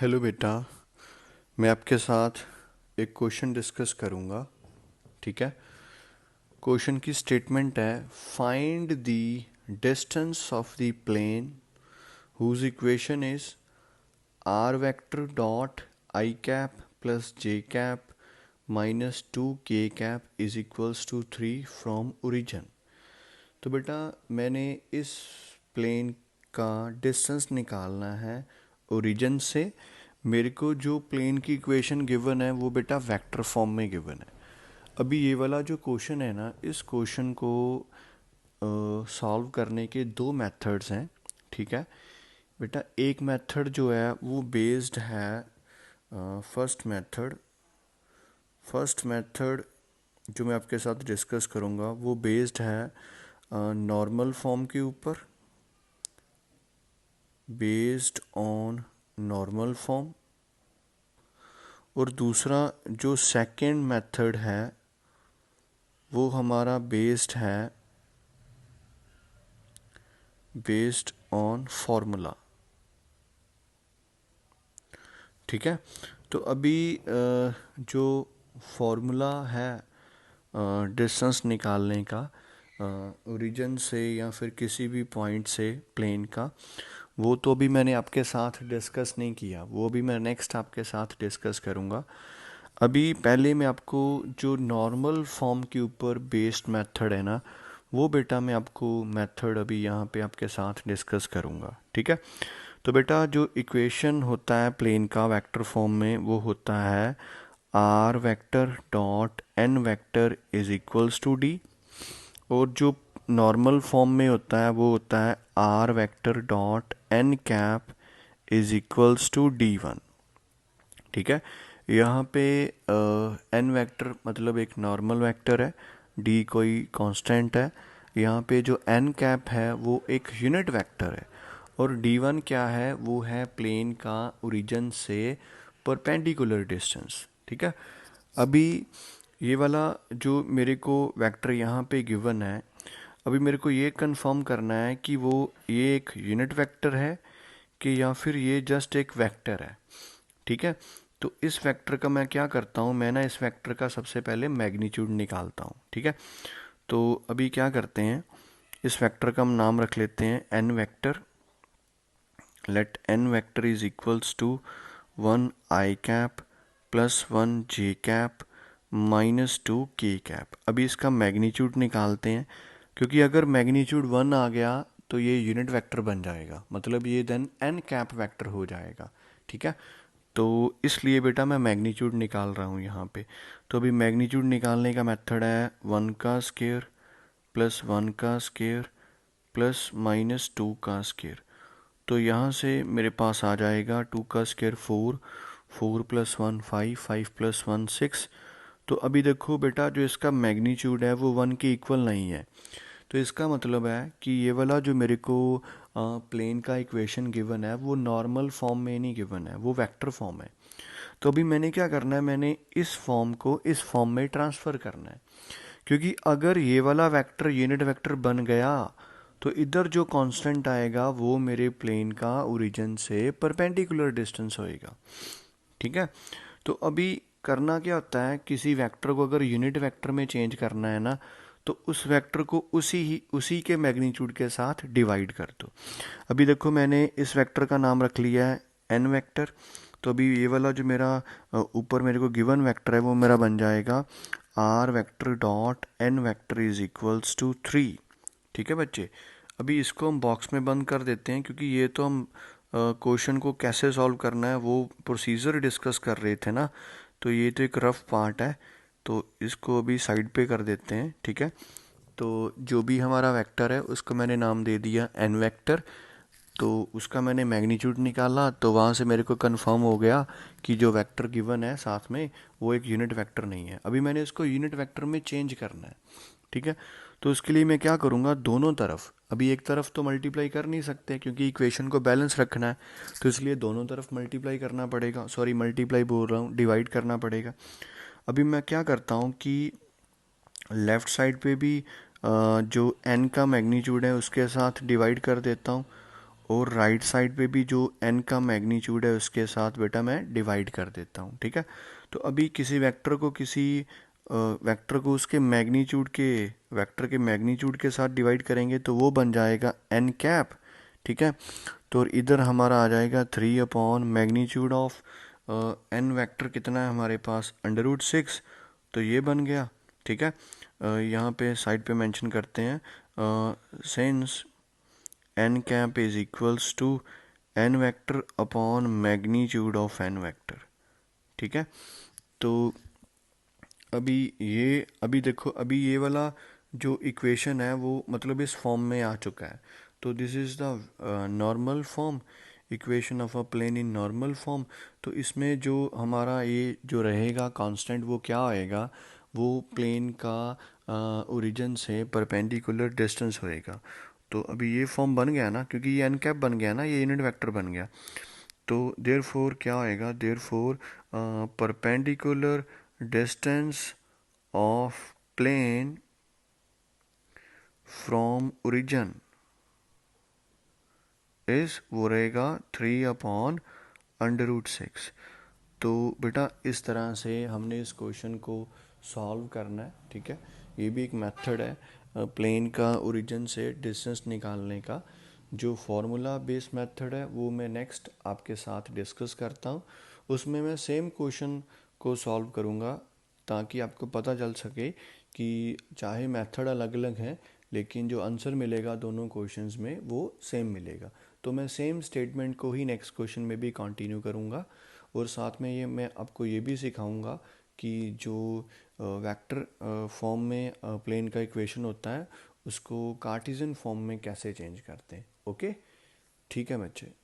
Hello बेटा। मैं आपके साथ एक क्वेश्चन डिस्कस करूँगा। ठीक है। क्वेश्चन की स्टेटमेंट है, find the distance of the plane whose equation is r vector dot i cap plus j cap minus 2k cap is equals to 3 from origin. तो बेटा मैंने इस प्लेन का डिस्टेंस निकालना है ओरिजिन से। मेरे को जो प्लेन की इक्वेशन गिवन है वो बेटा वेक्टर फॉर्म में गिवन है। अभी ये वाला जो क्वेश्चन है ना, इस क्वेश्चन को सॉल्व करने के दो मेथड्स हैं। ठीक है बेटा, एक मेथड जो है वो बेस्ड है फर्स्ट मेथड जो मैं आपके साथ डिस्कस करूँगा वो बेस्ड है नॉर्मल फॉर्म के ऊपर, बेस्ड ऑन नॉर्मल फॉर्म। और दूसरा जो सेकंड मेथड है वो हमारा बेस्ड ऑन फॉर्मूला। ठीक है। तो अभी जो फॉर्मूला है डिस्टेंस निकालने का ओरिजिन से या फिर किसी भी पॉइंट से प्लेन का, वो तो अभी मैंने आपके साथ डिस्कस नहीं किया, वो भी मैं नेक्स्ट आपके साथ डिस्कस करूँगा। अभी पहले मैं आपको जो नॉर्मल फॉर्म के ऊपर बेस्ड मेथड है ना, वो बेटा मैं आपको मेथड अभी यहाँ पे आपके साथ डिस्कस करूँगा। ठीक है। तो बेटा जो इक्वेशन होता है प्लेन का वेक्टर फॉर्म में वो होता है r vector dot n vector is equals to d. और जो नॉर्मल फॉर्म में होता है वो होता है r vector dot n cap is equals to d one. ठीक है। यहाँ पे एन वेक्टर मतलब एक नॉर्मल वेक्टर है, डी कोई कांस्टेंट है। यहाँ पे जो एन कैप है वो एक यूनिट वेक्टर है, और डी वन क्या है, वो है प्लेन का ओरिजिन से परपेंडिकुलर डिस्टेंस। ठीक है। अभी ये वाला जो मेरे को वेक्टर यहाँ पे गिवन है, अभी मेरे को ये कंफर्म करना है कि वो ये एक यूनिट वेक्टर है कि या फिर ये जस्ट एक वेक्टर है। ठीक है। तो इस वेक्टर का मैं क्या करता हूँ, मैं ना इस वेक्टर का सबसे पहले मैग्नीट्यूड निकालता हूँ। ठीक है। तो अभी क्या करते हैं, इस वेक्टर का हम नाम रख लेते हैं n vector. Let n vector is equals to 1 i cap plus 1 j cap minus 2k cap. अभी इसका मैग्नीट्यूड निकालते हैं, क्योंकि अगर मैग्नीट्यूड 1 आ गया तो ये यूनिट वेक्टर बन जाएगा, मतलब ये देन एन कैप वेक्टर हो जाएगा। ठीक है। तो इसलिए बेटा मैं मैग्नीट्यूड निकाल रहा हूँ यहाँ पे। तो अभी मैग्नीट्यूड निकालने का मेथड है 1 का स्क्वायर प्लस 1 का स्क्वायर प्लस माइनस 2 का स्क्वायर। तो यहाँ से मेरे पास आ जाएगा 2 का स्क्वायर 4, 4 + 1 5, 5 + 1 6। तो अभी देखो बेटा, जो इसका मैग्नीट्यूड है वो 1 के इक्वल नहीं है। तो इसका मतलब है कि ये वाला जो मेरे को प्लेन का इक्वेशन गिवन है वो नॉर्मल फॉर्म में नहीं गिवन है, वो वेक्टर फॉर्म है। तो अभी मैंने क्या करना है, मैंने इस फॉर्म को इस फॉर्म में ट्रांसफ़र करना है। क्योंकि अगर ये वाला वेक्टर यूनिट वेक्टर बन गया तो इधर जो कांस्टेंट आएगा वो मेरे प्लेन का ओरिजिन से परपेंडिकुलर डिस्टेंस होएगा। ठीक है। तो अभी करना क्या होता है, किसी वेक्टर को अगर यूनिट वेक्टर में चेंज करना है ना, तो उस वेक्टर को उसी के मैग्नीट्यूड के साथ डिवाइड कर दो। अभी देखो मैंने इस वेक्टर का नाम रख लिया है एन वेक्टर। तो अभी ये वाला जो मेरा ऊपर मेरे को गिवन वेक्टर है वो मेरा बन जाएगा r vector dot n vector is equals to 3। ठीक है बच्चे। अभी इसको हम बॉक्स में बंद कर देते हैं, क्योंकि ये तो हम क्वेश्चन को कैसे सॉल्व करना है वो प्रोसीजर डिस्कस कर रहे थे ना, तो ये तो एक रफ पार्ट है, तो इसको अभी साइड पे कर देते हैं। ठीक है। तो जो भी हमारा वेक्टर है उसको मैंने नाम दे दिया एन वेक्टर। तो उसका मैंने मैग्नीट्यूड निकाला, तो वहाँ से मेरे को कंफर्म हो गया कि जो वेक्टर गिवन है साथ में वो एक यूनिट वेक्टर नहीं है। अभी मैंने इसको यूनिट वेक्टर में चेंज करना है। ठीक है। तो उसके लिए मैं क्या करूँगा, दोनों तरफ, अभी एक तरफ तो मल्टीप्लाई कर नहीं सकते क्योंकि इक्वेशन को बैलेंस रखना है, तो इसलिए दोनों तरफ मल्टीप्लाई करना पड़ेगा, सॉरी मल्टीप्लाई बोल रहा हूँ, डिवाइड करना पड़ेगा। अभी मैं क्या करता हूँ कि लेफ़्ट साइड पे भी जो n का मैग्नीट्यूड है उसके साथ डिवाइड कर देता हूँ, और राइट साइड पे भी जो n का मैग्नीट्यूड है उसके साथ बेटा मैं डिवाइड कर देता हूँ, ठीक है। तो अभी किसी वेक्टर को उसके वेक्टर के मैग्नीट्यूड के साथ डिवाइड करेंगे तो वो बन जाएगा n कैप, ठीक है। तो इधर हमारा आ जाएगा 3 upon magnitude of n vector कितना है हमारे पास, √6। तो ये बन गया, ठीक है। यहाँ पे साइड पे मेंशन करते हैं since n cap is equals to n vector upon magnitude of n vector, ठीक है। तो अभी देखो, अभी ये वाला जो इक्वेशन है वो मतलब इस फॉर्म में आ चुका है। तो this is the normal form, equation of a plane in normal form. तो इसमें जो हमारा ये जो रहेगा कांस्टेंट वो क्या आएगा, वो प्लेन का ओरिजिन से परपेंडिकुलर डिस्टेंस होएगा। तो अभी ये फॉर्म बन गया ना, क्योंकि ये एन कैप बन गया ना, ये यूनिट वेक्टर बन गया। तो देयर फोर क्या आएगा, therefore perpendicular distance of plane from origin is वो रहेगा 3/√6। तो बेटा इस तरह से हमने इस क्वेश्चन को सॉल्व करना है, ठीक है। ये भी एक मेथड है प्लेन का ओरिजिन से डिस्टेंस निकालने का। जो फार्मूला बेस्ड मेथड है वो मैं नेक्स्ट आपके साथ डिस्कस करता हूँ। उसमें मैं सेम क्वेश्चन को सॉल्व करूँगा ताकि आपको पता चल सके कि चाहे मेथड अलग अलग हैं लेकिन जो आंसर मिलेगा दोनों क्वेश्चंस में वो सेम मिलेगा। तो मैं सेम स्टेटमेंट को ही नेक्स्ट क्वेश्चन में भी कंटिन्यू करूँगा और साथ में ये मैं आपको ये भी सिखाऊंगा कि जो वेक्टर फॉर्म में प्लेन का इक्वेशन होता है उसको कार्टेशियन फॉर्म में कैसे चेंज करते हैं। ओके, ठीक है बच्चे।